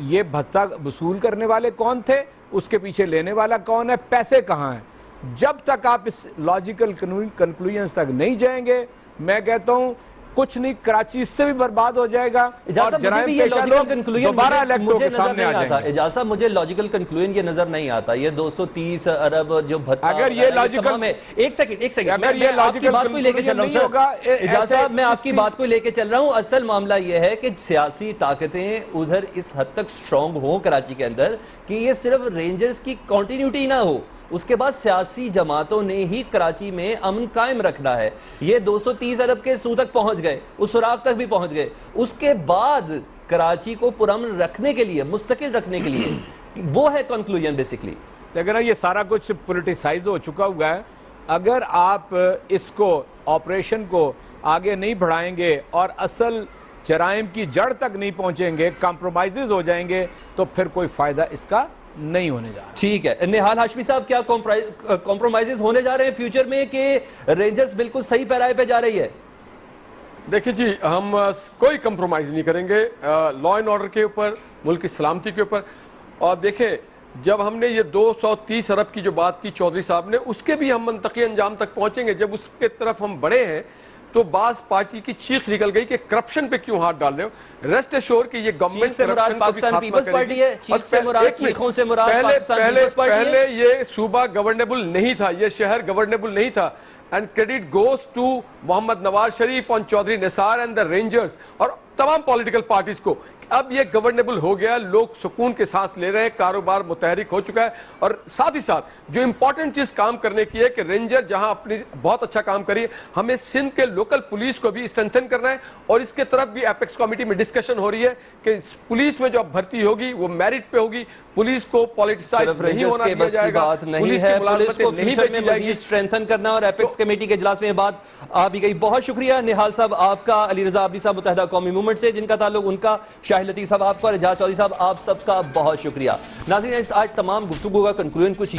D: یہ بھتہ وصول کرنے والے کون تھے، اس کے پیچھے لینے والا کون ہے، پیسے کہاں ہیں، جب تک آپ اس لاجیکل کنکلوژنز تک نہیں جائیں گے، میں کہتا ہوں کچھ نہیں، کراچی اس سے بھی برباد ہو جائے گا اور جرائم پیشہ لوگ دوبارہ الیکٹوں کے سامنے آ جائیں گے.
A: اعجاز صاحب مجھے لاجیکل کنکلوژن یہ نظر نہیں آتا. یہ 230 ارب جو بھتہ
D: اگر یہ لاجیکل
A: ایک سیکنڈ میں آپ کی بات کو لے کے چل رہا ہوں سر. اعجاز صاحب میں آپ کی بات کو لے کے چل رہا ہوں. اصل معاملہ یہ ہے کہ سیاسی طاقتیں ادھر اس حد تک سٹرونگ ہوں کراچی کے اندر کہ یہ صرف رینجرز کی کنٹینیوٹی نہ ہو، اس کے بعد سیاسی جماعتوں نے ہی کراچی میں امن قائم رکھنا ہے. یہ 230 ارب کے سو تک پہنچ گئے، اس سراغ تک بھی پہنچ گئے. اس کے بعد کراچی کو پرامن رکھنے کے لیے، مستقل رکھنے کے لیے وہ ہے کنکلوژن بیسیکلی.
D: لیکن یہ سارا کچھ پولیٹیسائز ہو چکا ہوا ہے. اگر آپ اس کو آپریشن کو آگے نہیں بڑھائیں گے اور اصل جرائم کی جڑ تک نہیں پہنچیں گے، کمپرومائزز ہو جائیں گے، تو پھر کوئی فائدہ اس کا نہیں ہونے جا رہا.
A: ٹھیک ہے. نہال ہاشمی صاحب، کیا کمپرومائزز ہونے جا رہے ہیں فیوچر میں کہ رینجرز بالکل صحیح پیرائے پہ جا رہی ہے؟
E: دیکھیں جی، ہم کوئی کمپرومائز نہیں کریں گے لا اینڈ آرڈر کے اوپر، ملک کی سلامتی کے اوپر. اور دیکھیں جب ہم نے یہ 230 ارب کی جو بات کی چودھری صاحب نے، اس کے بھی ہم منطقی انجام تک پہنچیں گے. جب اس کے طرف ہم بڑھے ہیں تو بعض پارٹی کی چیخ نکل گئی کہ کرپشن پہ کیوں ہاتھ ڈال رہے ہو. ریسٹ ایشور کہ یہ گورنمنٹ کرپشن کو بھی خاتمہ کرے گی.
A: چیخ سے مراد چیخوں سے مراد پاکستان پیپلز پارٹی ہے.
E: پہلے یہ صوبہ گورنیبل نہیں تھا، یہ شہر گورنیبل نہیں تھا. اینڈ کریڈٹ گوز ٹو محمد نواز شریف اور چودھری نثار اینڈ دا رینجرز اور تمام پولیٹیکل پارٹیز کو. اب یہ گورنیبل ہو گیا، لوگ سکون کے سانس لے رہے ہیں، کاروبار متحرک ہو چکا ہے. اور ساتھ ہی ساتھ جو امپورٹنٹ چیز کام کرنے کی ہے کہ رینجر جہاں اپنی بہت اچھا کام کری ہے، ہمیں سندھ کے لوکل پولیس کو بھی اسٹرینتھن کرنا ہے. اور اس کے طرف بھی ایپیکس کمیٹی میں ڈسکشن ہو رہی ہے کہ پولیس میں جو اب بھرتی ہوگی وہ میرٹ پہ ہوگی. پولیس کو پولیٹیسائز نہیں ہونا دیا جائے گا.
A: پولیس کی ملازمتیں نہیں بھیجی جائے گی. اسٹرینتھن کرنا اور ایپیکس کمیٹی کے اجلاس میں یہ بات آ بھی گئی. بہت شکریہ نہال صاحب آپ کا، علی رضا عابدی صاحب متحدہ قومی موومنٹ سے جن کا تعلق ان کا، شاہد لطیف صاحب آپ کا، اور اعجاز چودھری صاحب آپ سب کا بہت شکریہ. ناظرین آج تمام گفتگو کا کنکلوژن کچھ